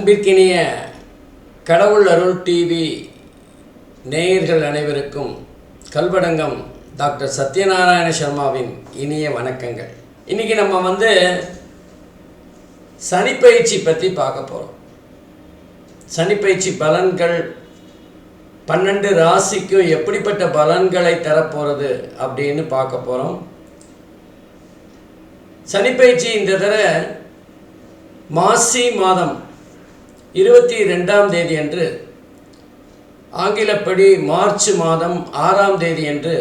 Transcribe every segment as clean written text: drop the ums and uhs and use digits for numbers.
அன்பிற்கினிய கடவுள் அருள் டிவி நேயர்கள் அனைவருக்கும் கல்வடங்கம் டாக்டர் சத்யநாராயண சர்மாவின் இனிய வணக்கங்கள். இன்றைக்கி நம்ம சனிப்பயிற்சி பற்றி பார்க்க போகிறோம். சனிப்பயிற்சி பலன்கள் 12 ராசிக்கும் எப்படிப்பட்ட பலன்களை தரப்போகிறது அப்படின்னு பார்க்க போகிறோம். சனிப்பயிற்சி இந்த தடவை மாசி மாதம் 22ஆம் தேதி அன்று, ஆங்கிலப்படி மார்ச் மாதம் 6ஆம் தேதி அன்று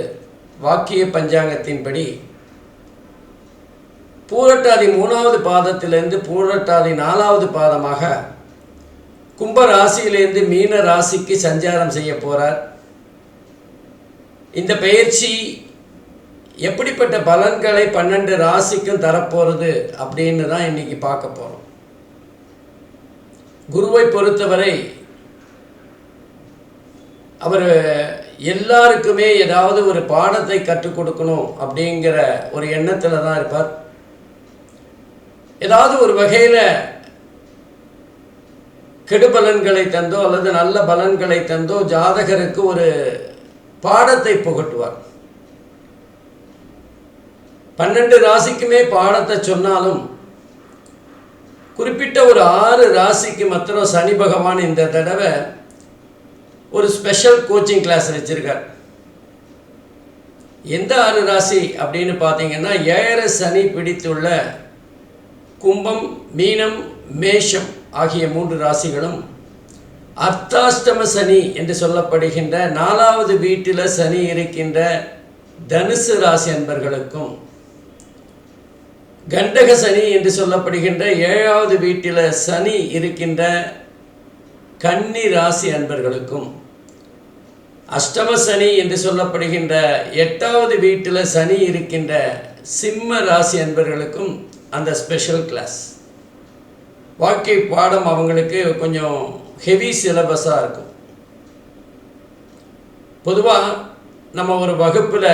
வாக்கிய பஞ்சாங்கத்தின்படி பூரட்டாதி 3வது பாதத்திலிருந்து பூரட்டாதி 4வது பாதமாக கும்ப ராசியிலிருந்து மீன ராசிக்கு சஞ்சாரம் செய்ய போகிறார். இந்த பயிற்சி எப்படிப்பட்ட பலன்களை 12 ராசிக்கும் தரப்போகிறது அப்படின்னு தான் இன்றைக்கி பார்க்க போகிறோம். குருவை பொறுத்தவரை அவர் எல்லாருக்குமே ஏதாவது ஒரு பாடத்தை கற்றுக் கொடுக்கணும் அப்படிங்கிற ஒரு எண்ணத்தில் தான் இருப்பார். ஏதாவது ஒரு வகையில் கெடுபலன்களை தந்தோ அல்லது நல்ல பலன்களை தந்தோ ஜாதகருக்கு ஒரு பாடத்தை புகட்டுவார். 12 ராசிக்குமே பாடத்தை சொன்னாலும் குறிப்பிட்ட ஒரு 6 ராசிக்கு மாத்திரம் சனி பகவான் இந்த தடவை ஒரு ஸ்பெஷல் கோச்சிங் கிளாஸ் வச்சுருக்கார். எந்த 6 ராசி அப்படின்னு பார்த்தீங்கன்னா, 7 சனி பிடித்துள்ள கும்பம், மீனம், மேஷம் ஆகிய 3 ராசிகளும், அர்த்தாஷ்டம சனி என்று சொல்லப்படுகின்ற 4வது வீட்டில் சனி இருக்கின்ற தனுசு ராசி அன்பர்களுக்கும், கண்டக சனி என்று சொல்லப்படுகின்ற 7வது வீட்டில் சனி இருக்கின்ற கன்னி ராசி அன்பர்களுக்கும், அஷ்டம சனி என்று சொல்லப்படுகின்ற 8வது வீட்டில் சனி இருக்கின்ற சிம்ம ராசி அன்பர்களுக்கும் அந்த ஸ்பெஷல் கிளாஸ். வாழ்க்கை பாடம் அவங்களுக்கு கொஞ்சம் ஹெவி சிலபஸாக இருக்கும். பொதுவாக நம்ம ஒரு வகுப்பில்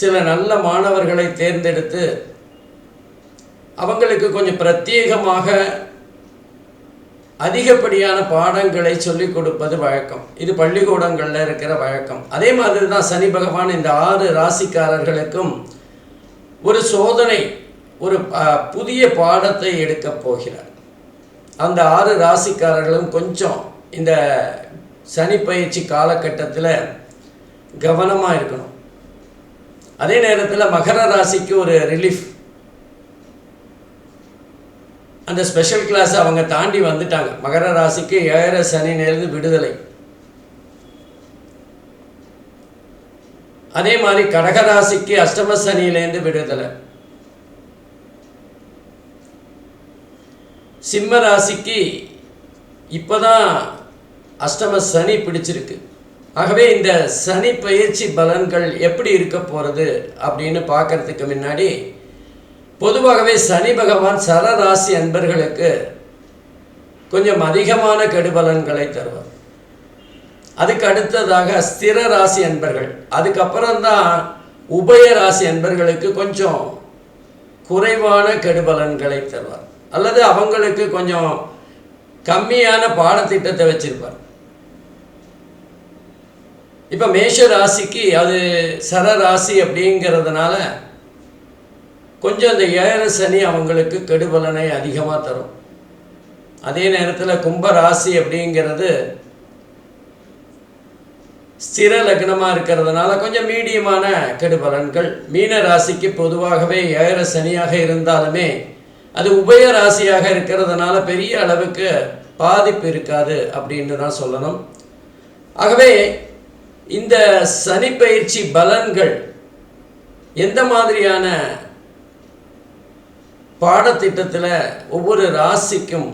சில நல்ல மாணவர்களை தேர்ந்தெடுத்து அவங்களுக்கு கொஞ்சம் பிரத்யேகமாக அதிகப்படியான பாடங்களை சொல்லிக் கொடுப்பது வழக்கம். இது பள்ளிக்கூடங்களில் இருக்கிற வழக்கம். அதே மாதிரி தான் சனி பகவான் இந்த 6 ராசிக்காரர்களுக்கும் ஒரு சோதனை, ஒரு புதிய பாடத்தை எடுக்கப் போகிறார். அந்த 6 ராசிக்காரர்களும் கொஞ்சம் இந்த சனி பயிற்சி காலகட்டத்தில் கவனமாக இருக்கணும். அதே நேரத்தில் மகர ராசிக்கு ஒரு ரிலீஃப், அந்த ஸ்பெஷல் கிளாஸ் அவங்க தாண்டி வந்துட்டாங்க. மகர ராசிக்கு 7 சனியிலிருந்து விடுதலை. அதே மாதிரி கடகராசிக்கு அஷ்டம சனியிலேருந்து விடுதலை. சிம்ம ராசிக்கு இப்போதான் அஷ்டம சனி பிடிச்சிருக்கு. ஆகவே இந்த சனி பயிற்சி பலன்கள் எப்படி இருக்க போகிறது அப்படின்னு பார்க்கறதுக்கு முன்னாடி, பொதுவாகவே சனி பகவான் சரராசி அன்பர்களுக்கு கொஞ்சம் அதிகமான கெடுபலன்களை தருவார். அதுக்கு அடுத்ததாக ஸ்திர ராசி அன்பர்கள், அதுக்கப்புறம்தான் உபய ராசி அன்பர்களுக்கு கொஞ்சம் குறைவான கெடுபலன்களை தருவார், அல்லது அவங்களுக்கு கொஞ்சம் கம்மியான பாடத்திட்டத்தை வச்சிருப்பார். இப்போ மேஷ ராசிக்கு அது சரராசி அப்படிங்கிறதுனால கொஞ்சம் அந்த 7 சனி அவங்களுக்கு கெடுபலனை அதிகமாக தரும். அதே நேரத்தில் கும்ப ராசி அப்படிங்கிறது ஸ்திர லக்னமாக இருக்கிறதுனால கொஞ்சம் மீடியமான கெடுபலன்கள். மீன ராசிக்கு பொதுவாகவே 7 சனியாக இருந்தாலுமே அது உபய ராசியாக இருக்கிறதுனால பெரிய அளவுக்கு பாதிப்பு இருக்காது அப்படின்னு தான் சொல்லணும். ஆகவே இந்த சனி பயிற்சி பலன்கள் எந்த மாதிரியான பாடத்திட்டத்தில் ஒவ்வொரு ராசிக்கும்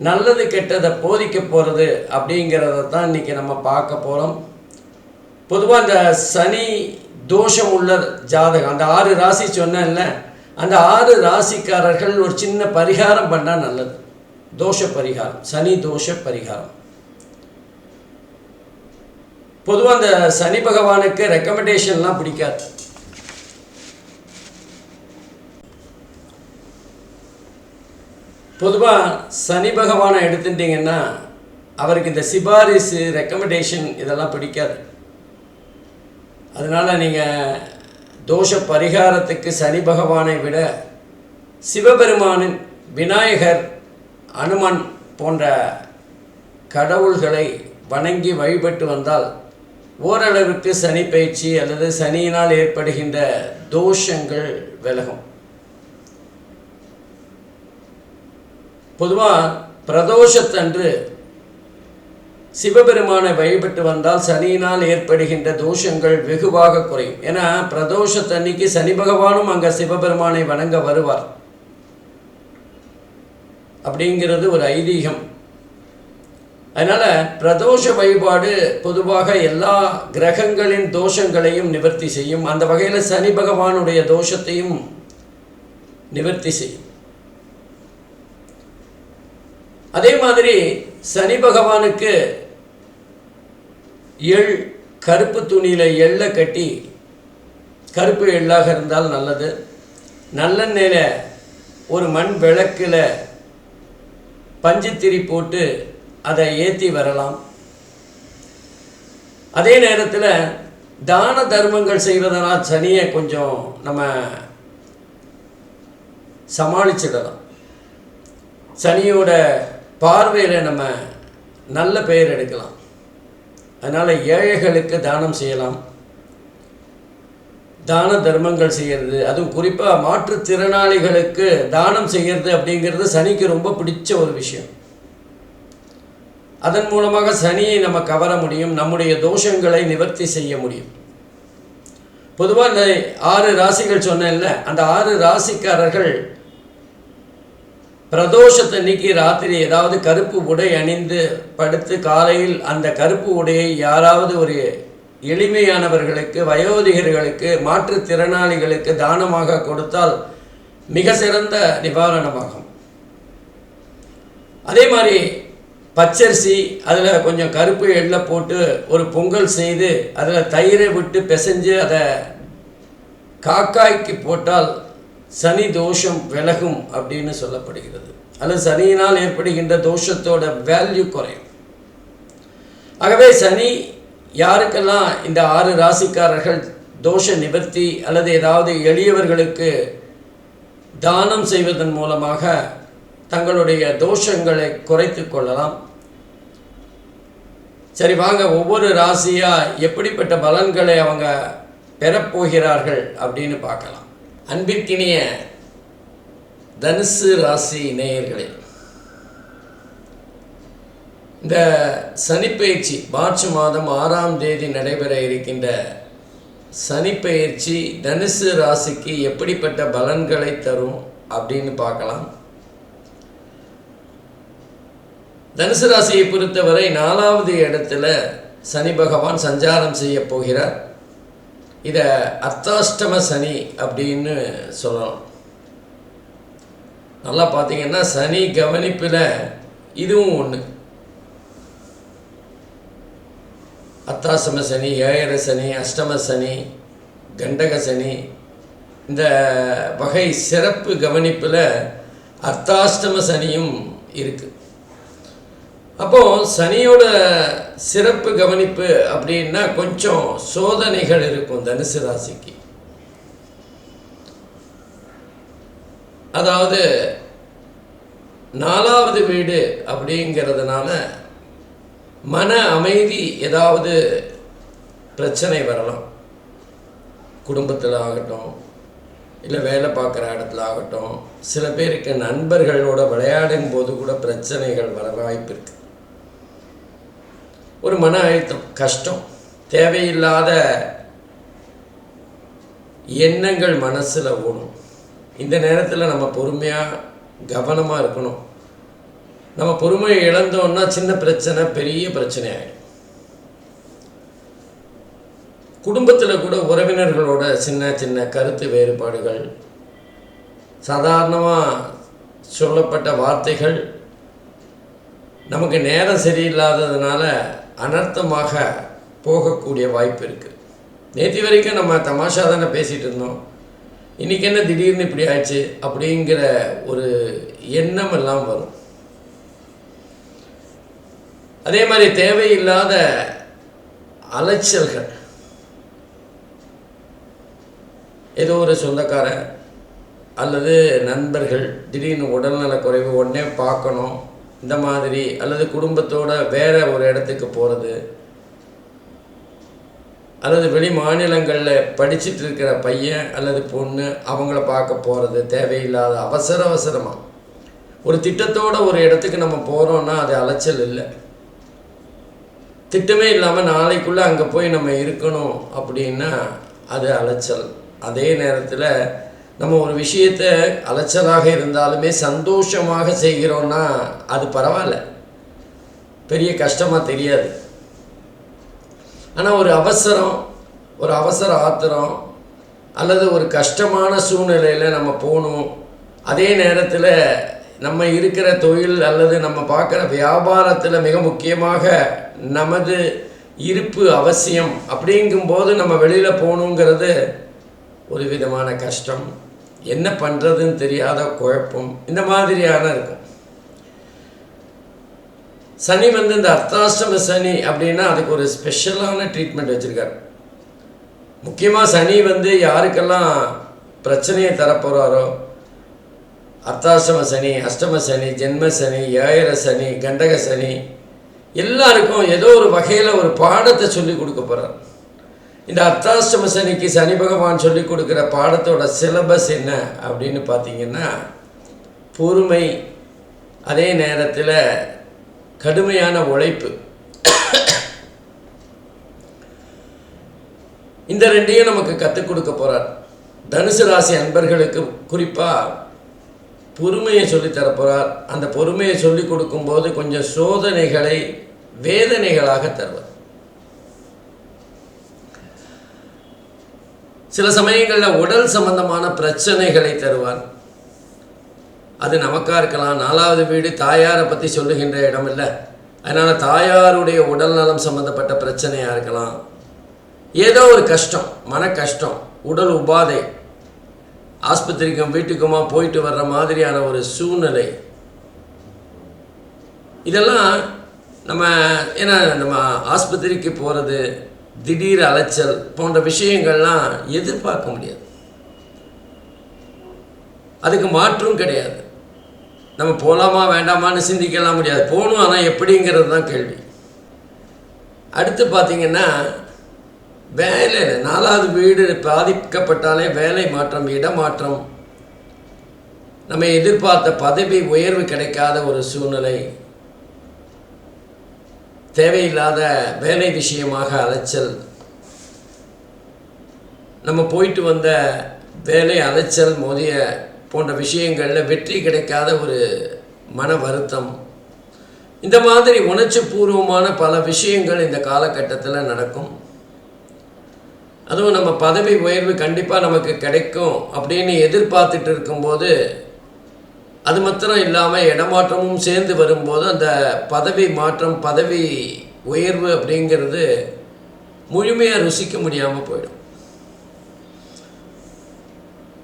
நல்லது கெட்டதை போதிக்க போகிறது அப்படிங்கிறத தான் இன்றைக்கி நம்ம பார்க்க போகிறோம். பொதுவாக இந்த சனி தோஷம் உள்ள ஜாதகம், அந்த 6 ராசி சொன்னேன்ல, அந்த 6 ராசிக்காரர்கள் ஒரு சின்ன பரிகாரம் பண்ணால் நல்லது. தோஷ பரிகாரம், சனி தோஷ பரிகாரம். பொதுவாக அந்த சனி பகவானுக்கு ரெக்கமெண்டேஷன்லாம் பிடிக்காது. பொதுவாக சனி பகவானை எடுத்துட்டிங்கன்னா அவருக்கு இந்த சிபாரிசு ரெக்கமெண்டேஷன் இதெல்லாம் பிடிக்காது. அதனால் நீங்கள் தோஷ பரிகாரத்துக்கு சனி பகவானை விட சிவபெருமானின் விநாயகர், அனுமன் போன்ற கடவுள்களை வணங்கி வழிபட்டு வந்தால் ஓரளவுக்கு சனி பயிற்சி அல்லது சனியினால் ஏற்படுகின்ற தோஷங்கள் விலகும். பொதுவாக பிரதோஷத்தன்று சிவபெருமானை வழிபட்டு வந்தால் சனியினால் ஏற்படுகின்ற தோஷங்கள் வெகுவாக குறையும். ஏன்னா பிரதோஷத்தன்னைக்கு சனி பகவானும் அங்கே சிவபெருமானை வணங்க வருவார் அப்படிங்கிறது ஒரு ஐதீகம். அதனால் பிரதோஷ வழிபாடு பொதுவாக எல்லா கிரகங்களின் தோஷங்களையும் நிவர்த்தி செய்யும். அந்த வகையில் சனி பகவானுடைய தோஷத்தையும் நிவர்த்தி செய்யும். அதே மாதிரி சனி பகவானுக்கு கருப்பு துணியில் எள்ளை கட்டி, கருப்பு எள்ளாக இருந்தால் நல்லது, நல்லெண்ணெயில் ஒரு மண் விளக்கில் பஞ்சுத்திரி போட்டு அதை ஏற்றி வரலாம். அதே நேரத்தில் தான தர்மங்கள் செய்வதனால் சனியை கொஞ்சம் நம்ம சமாளிச்சிடலாம். சனியோட பார்வையில் நம்ம நல்ல பெயர் எடுக்கலாம். அதனால் ஏழைகளுக்கு தானம் செய்யலாம், தான தர்மங்கள் செய்கிறது, அதுவும் குறிப்பாக மாற்றுத்திறனாளிகளுக்கு தானம் செய்கிறது அப்படிங்கிறது சனிக்கு ரொம்ப பிடிச்ச ஒரு விஷயம். அதன் மூலமாக சனியை நம்ம கவர முடியும், நம்முடைய தோஷங்களை நிவர்த்தி செய்ய முடியும். பொதுவாக இந்த 6 ராசிகள் சொன்னேன்ல, அந்த 6 ராசிக்காரர்கள் பிரதோஷத்தன்னைக்கு ராத்திரி ஏதாவது கருப்பு உடை அணிந்து படுத்து காலையில் அந்த கருப்பு உடையை யாராவது ஒரு எளிமையானவர்களுக்கு, வயோதிகர்களுக்கு, மாற்றுத்திறனாளிகளுக்கு தானமாக கொடுத்தால் மிக சிறந்த நிவாரணமாகும். அதே மாதிரி பச்சரிசி அதில் கொஞ்சம் கருப்பு எள்ளை போட்டு ஒரு பொங்கல் செய்து அதில் தயிரை விட்டு பிசைஞ்சு அதை காக்காய்க்கு போட்டால் சனி தோஷம் விலகும் அப்படின்னு சொல்லப்படுகிறது. அல்லது சனியினால் ஏற்படுகின்ற தோஷத்தோட வேல்யூ குறையும். ஆகவே சனி யாருக்கெல்லாம் இந்த 6 ராசிக்காரர்கள் தோஷ நிவர்த்தி அல்லது ஏதாவது எளியவர்களுக்கு தானம் செய்வதன் மூலமாக தங்களுடைய தோஷங்களை குறைத்து கொள்ளலாம். சரி, வாங்க ஒவ்வொரு ராசியாக எப்படிப்பட்ட பலன்களை அவங்க பெறப்போகிறார்கள் அப்படின்னு பார்க்கலாம். அன்பிற்கினிய தனுசு ராசி நேயர்களே, இந்த சனிப்பெயர்ச்சி மார்ச் மாதம் 6ஆம் தேதி நடைபெற இருக்கின்ற சனிப்பெயர்ச்சி தனுசு ராசிக்கு எப்படிப்பட்ட பலன்களை தரும் அப்படின்னு பார்க்கலாம். தனுசு ராசியை பொறுத்தவரை 4வது இடத்துல சனி பகவான் சஞ்சாரம் செய்ய போகிறார். இதை அர்த்தாஷ்டம சனி அப்படின்னு சொல்லலாம். நல்லா பார்த்தீங்கன்னா சனி கவனிப்பில் இதுவும் ஒன்று. அர்த்தாஷ்டம சனி, ஏழரை சனி, அஷ்டம சனி, கண்டக சனி, இந்த வகை சிறப்பு கவனிப்பில் அர்த்தாஷ்டம சனியும் இருக்குது. அப்போது சனியோட சிறப்பு கவனிப்பு அப்படின்னா கொஞ்சம் சோதனைகள் இருக்கும் தனுசு ராசிக்கு. அதாவது 4வது வீடு அப்படிங்கிறதுனால மன அமைதி ஏதாவது பிரச்சனை வரலாம். குடும்பத்தில் ஆகட்டும், இல்லை வேலை பார்க்குற இடத்துல ஆகட்டும், சில பேருக்கு நண்பர்களோட விளையாடும் போது கூட பிரச்சனைகள் வர வாய்ப்பு இருக்குது. ஒரு மன அழுத்தம், கஷ்டம், தேவையில்லாத எண்ணங்கள் மனசில் ஓடும். இந்த நேரத்தில் நம்ம பொறுமையாக கவனமாக இருக்கணும். நம்ம பொறுமையை இழந்தோன்னா சின்ன பிரச்சனை பெரிய பிரச்சனை ஆகிடும். குடும்பத்தில் கூட உறவினர்களோட சின்ன சின்ன கருத்து வேறுபாடுகள், சாதாரணமாக சொல்லப்பட்ட வார்த்தைகள் நமக்கு நேரம் சரியில்லாததுனால அனர்த்தமாக போகக்கூடிய வாய்ப்பு இருக்குது. நேற்று வரைக்கும் நம்ம தமாஷா தானே பேசிகிட்டு இருந்தோம், இன்றைக்கி என்ன திடீர்னு இப்படி ஆயிடுச்சு அப்படிங்கிற ஒரு எண்ணம் எல்லாம் வரும். அதே மாதிரி தேவையில்லாத அலைச்சல்கள், ஏதோ ஒரு சொந்தக்கார அல்லது நண்பர்கள் திடீர்னு உடல்நலக் குறைவு, உடனே பார்க்கணும், இந்த மாதிரி, அல்லது குடும்பத்தோடு வேறு ஒரு இடத்துக்கு போகிறது, அல்லது வெளி மாநிலங்களில் படிச்சுட்டு இருக்கிற பையன் அல்லது பொண்ணு அவங்கள பார்க்க போகிறது, தேவையில்லாத அவசரமாக ஒரு திட்டத்தோடு ஒரு இடத்துக்கு நம்ம போகிறோன்னா அது அலைச்சல் இல்லை. திட்டமே இல்லாமல் நாளைக்குள்ளே அங்கே போய் நம்ம இருக்கணும் அப்படின்னா அது அலைச்சல். அதே நேரத்தில் நம்ம ஒரு விஷயத்தை அலைச்சலாக இருந்தாலுமே சந்தோஷமாக செய்கிறோன்னா அது பரவாயில்ல, பெரிய கஷ்டமாக தெரியாது. ஆனால் ஒரு அவசர ஆத்திரம் அல்லது ஒரு கஷ்டமான சூழ்நிலையில் நம்ம போகணும், அதே நேரத்தில் நம்ம இருக்கிற தொழில் அல்லது நம்ம பார்க்குற வியாபாரத்தில் மிக முக்கியமாக நமது இருப்பு அவசியம் அப்படிங்கும்போது நம்ம வெளியில் போகணுங்கிறது ஒரு விதமான கஷ்டம், என்ன பண்ணுறதுன்னு தெரியாத குழப்பம், இந்த மாதிரியான இருக்கும். சனி இந்த அர்த்தாஷ்டம சனி அப்படின்னா அதுக்கு ஒரு ஸ்பெஷலான ட்ரீட்மெண்ட் வச்சுருக்கார். முக்கியமாக சனி யாருக்கெல்லாம் பிரச்சனையை தரப்போகிறாரோ, அர்த்தாஷ்டம சனி, அஷ்டம சனி, ஜென்ம சனி, ஏழர சனி, கண்டக சனி, எல்லாருக்கும் ஏதோ ஒரு வகையில் ஒரு பாடத்தை சொல்லி கொடுக்க போகிறார். இந்த அர்த்தாஷ்டம சனிக்கு சனி பகவான் சொல்லி கொடுக்குற பாடத்தோட சிலபஸ் என்ன அப்படின்னு பார்த்தீங்கன்னா, பொறுமை, அதே நேரத்தில் கடுமையான உழைப்பு. இந்த ரெண்டையும் நமக்கு கற்றுக் கொடுக்க போகிறார். தனுசு ராசி அன்பர்களுக்கு குறிப்பாக பொறுமையை சொல்லித்தர போகிறார். அந்த பொறுமையை சொல்லி கொடுக்கும்போது கொஞ்சம் சோதனைகளை வேதனைகளாக தருவார். சில சமயங்களில் உடல் சம்பந்தமான பிரச்சனைகளை தருவார். அது நமக்காக இருக்கலாம். 4வது வீடு தாயாரை பற்றி சொல்லுகின்ற இடம் இல்லை, அதனால் தாயாருடைய உடல் நலம் சம்பந்தப்பட்ட பிரச்சனையாக இருக்கலாம். ஏதோ ஒரு கஷ்டம், மன கஷ்டம், உடல் உபாதை, ஆஸ்பத்திரிக்கும் வீட்டுக்குமா போயிட்டு வர்ற மாதிரியான ஒரு சூழ்நிலை, இதெல்லாம் நம்ம ஆஸ்பத்திரிக்கு போகிறது, திடீர் அலைச்சல் போன்ற விஷயங்கள்லாம் எதிர்பார்க்க முடியாது. அதுக்கு மாற்றும் கிடையாது. நம்ம போகலாமா வேண்டாமான்னு சிந்திக்கலாம் முடியாது, போகணும், ஆனால் எப்படிங்கிறது தான் கேள்வி. அடுத்து பார்த்திங்கன்னா வேலை, 4வது வீடு பாதிக்கப்பட்டாலே வேலை மாற்றம், இடமாற்றம், நம்ம எதிர்பார்த்த பதவி உயர்வு கிடைக்காத ஒரு சூழ்நிலை, தேவையில்லாத வேலை விஷயமாக அலைச்சல், நம்ம போயிட்டு வந்த வேலை அலைச்சல் மோதிய போன்ற விஷயங்களில் வெற்றி கிடைக்காத ஒரு மன வருத்தம், இந்த மாதிரி உணர்ச்சி பூர்வமான பல விஷயங்கள் இந்த காலகட்டத்தில் நடக்கும். அதுவும் நம்ம பதவி உயர்வு கண்டிப்பாக நமக்கு கிடைக்கும் அப்படின்னு எதிர்பார்த்துட்டு இருக்கும்போது, அது மாத்திரம் இல்லாமல் இடமாற்றமும் சேர்ந்து வரும்போது அந்த பதவி மாற்றம், பதவி உயர்வு அப்படிங்கிறது முழுமையாக ருசிக்க முடியாமல் போயிடும்.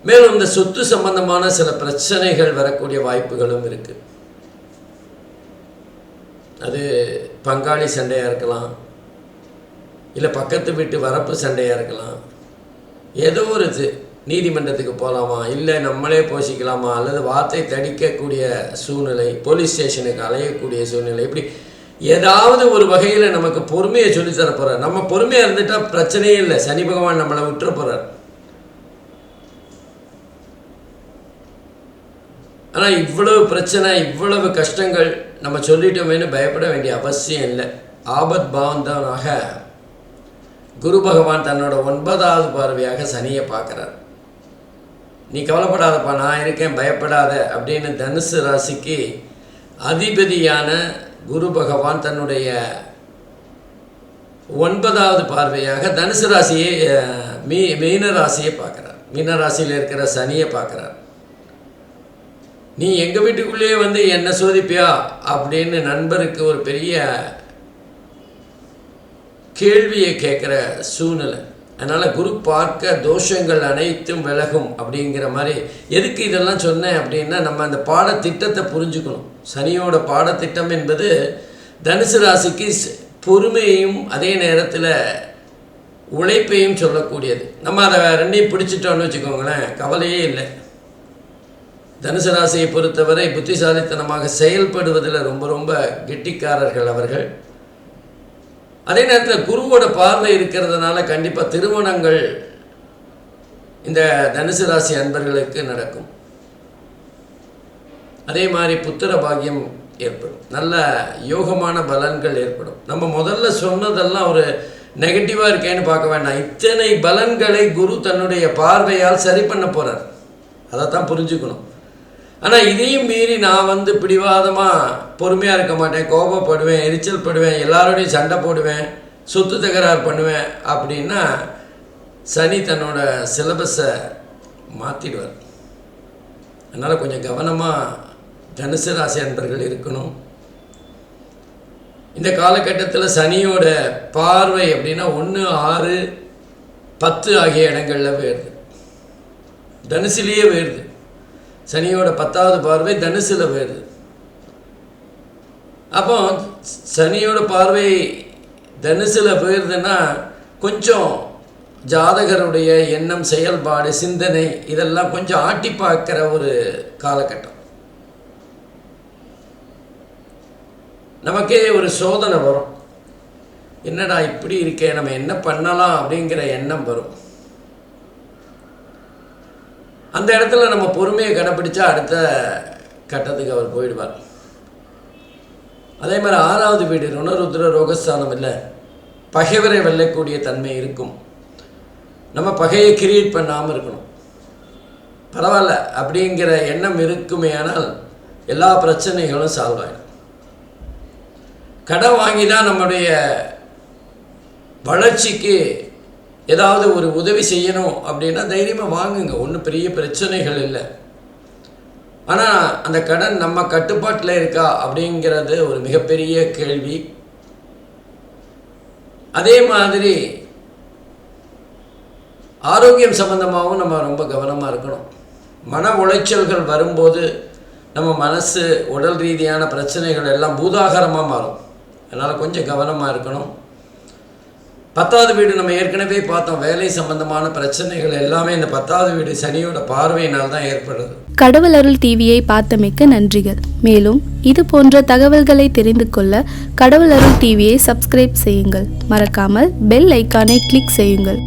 மேலும் இந்த சொத்து சம்பந்தமான சில பிரச்சனைகள் வரக்கூடிய வாய்ப்புகளும் இருக்குது. அது பங்காளி சண்டையாக இருக்கலாம், இல்லை பக்கத்து வீட்டு வரப்பு சண்டையாக இருக்கலாம். ஏதோ ஒரு நீதிமன்றத்துக்கு போகலாமா, இல்லை நம்மளே போஷிக்கலாமா, அல்லது வார்த்தை தடிக்கக்கூடிய சூழ்நிலை, போலீஸ் ஸ்டேஷனுக்கு அலையக்கூடிய சூழ்நிலை, இப்படி ஏதாவது ஒரு வகையில் நமக்கு பொறுமையை சொல்லித்தர போகிறார். நம்ம பொறுமையாக இருந்துட்டால் பிரச்சனையே இல்லை, சனி பகவான் நம்மளை விட்டுற போகிறார். ஆனால் இவ்வளவு பிரச்சனை, இவ்வளவு கஷ்டங்கள் நம்ம சொல்லிட்டோமேனு பயப்பட வேண்டிய அவசியம் இல்லை. ஆபத் பாவந்தவனாக குரு பகவான் தன்னோட 9வது பார்வையாக சனியை பார்க்குறார். நீ கவலைப்படாதப்பா, நான் இருக்கேன், பயப்படாத அப்படின்னு தனுசு ராசிக்கு அதிபதியான குரு பகவான் தன்னுடைய 9வது பார்வையாக தனுசு ராசியை மீன ராசியை பார்க்குறார். மீன ராசியில் இருக்கிற சனியை பார்க்குறார். நீ எங்கள் வீட்டுக்குள்ளேயே என்ன சோதிப்பியா அப்படின்னு நண்பருக்கு ஒரு பெரிய கேள்வியை கேட்குற சூழ்நிலை. அதனால் குரு பார்க்க தோஷங்கள் அனைத்தும் விலகும் அப்படிங்கிற மாதிரி. எதுக்கு இதெல்லாம் சொன்னேன் அப்படின்னா, நம்ம அந்த பாடத்திட்டத்தை புரிஞ்சுக்கணும். சனியோட பாடத்திட்டம் என்பது தனுசு ராசிக்கு பொறுமையையும் அதே நேரத்தில் உழைப்பையும் சொல்லக்கூடியது. நம்ம அதை ரெண்டையும் பிடிச்சிட்டோன்னு வச்சுக்கோங்களேன், கவலையே இல்லை. தனுசு ராசியை பொறுத்தவரை புத்திசாலித்தனமாக செயல்படுவதில் ரொம்ப ரொம்ப கெட்டிக்காரர்கள் அவர்கள். அதே நேரத்தில் குருவோட பார்வை இருக்கிறதுனால கண்டிப்பாக திருமணங்கள் இந்த தனுசு ராசி அன்பர்களுக்கு நடக்கும். அதே மாதிரி புத்திர பாக்கியம் ஏற்படும், நல்ல யோகமான பலன்கள் ஏற்படும். நம்ம முதல்ல சொன்னதெல்லாம் ஒரு நெகட்டிவாக இருக்கேன்னு பார்க்க வேண்டாம். இத்தனை பலன்களை குரு தன்னுடைய பார்வையால் சரி பண்ண போகிறார், அதைத்தான் புரிஞ்சுக்கணும். ஆனால் இதையும் மீறி நான் பிடிவாதமாக பொறுமையாக இருக்க மாட்டேன், கோபப்படுவேன், எரிச்சல் படுவேன், எல்லாரோடையும் சண்டை போடுவேன், சொத்து தகராறு பண்ணுவேன் அப்படின்னா சனி தன்னோட சிலபஸை மாற்றிடுவார். அதனால் கொஞ்சம் கவனமாக தனுசு ராசி அன்பர்கள் இருக்கணும். இந்த காலகட்டத்தில் சனியோட பார்வை அப்படின்னா 1, 6, 10 ஆகிய இடங்களில் வேறுது, தனுசுலேயே வேறுது. சனியோட 10வது பார்வை தனுசில் வேறுது. அப்போ சனியோட பார்வை தனுசில் போயிருதுன்னா கொஞ்சம் ஜாதகருடைய எண்ணம், செயல்பாடு, சிந்தனை இதெல்லாம் கொஞ்சம் ஆட்டி பார்க்குற ஒரு காலகட்டம். நமக்கே ஒரு சோதனை வரும், என்னடா இப்படி இருக்கே, நம்ம என்ன பண்ணலாம் அப்படிங்கிற எண்ணம் வரும். அந்த இடத்துல நம்ம பொறுமையை கடைப்பிடிச்சா அடுத்த கட்டத்துக்கு அவர் போயிடுவார். அதே மாதிரி 6வது வீடு ருணருத்ர ரோகஸ்தானம் இல்லை, பகைவரை வெல்லக்கூடிய தன்மை இருக்கும். நம்ம பகையை கிரியேட் பண்ணாமல் இருக்கணும். பரவாயில்ல அப்படிங்கிற எண்ணம் இருக்குமே ஆனால் எல்லா பிரச்சனைகளும் சால்வ் ஆகிடும். கடன் வாங்கி தான் நம்முடைய வளர்ச்சிக்கு ஏதாவது ஒரு உதவி செய்யணும் அப்படின்னா தைரியமாக வாங்குங்க, ஒன்றும் பெரிய பிரச்சனைகள் இல்லை. ஆனால் அந்த கடன் நம்ம கட்டுப்பாட்டில் இருக்கா அப்படிங்கிறது ஒரு மிகப்பெரிய கேள்வி. அதே மாதிரி ஆரோக்கியம் சம்பந்தமாகவும் நம்ம ரொம்ப கவனமாக இருக்கணும். மன உளைச்சல்கள் வரும்போது நம்ம மனசு, உடல் ரீதியான பிரச்சனைகள் எல்லாம் பூதாகரமாக மாறும். அதனால் கொஞ்சம் கவனமாக இருக்கணும். 10வது வீடு நம்ம ஏற்கனவே பார்த்தோம், வேலை சம்பந்தமான பிரச்சனைகள் எல்லாமே இந்த 10வது வீடு சனியோட பார்வையினால் தான் ஏற்படுது. கடவுள் அருள் டிவியை பார்த்தமைக்க நன்றிகள். மேலும் இது போன்ற தகவல்களை தெரிந்து கொள்ள கடவுள் அருள் டிவியை சப்ஸ்கிரைப் செய்யுங்கள். மறக்காமல் பெல் ஐக்கானை கிளிக் செய்யுங்கள்.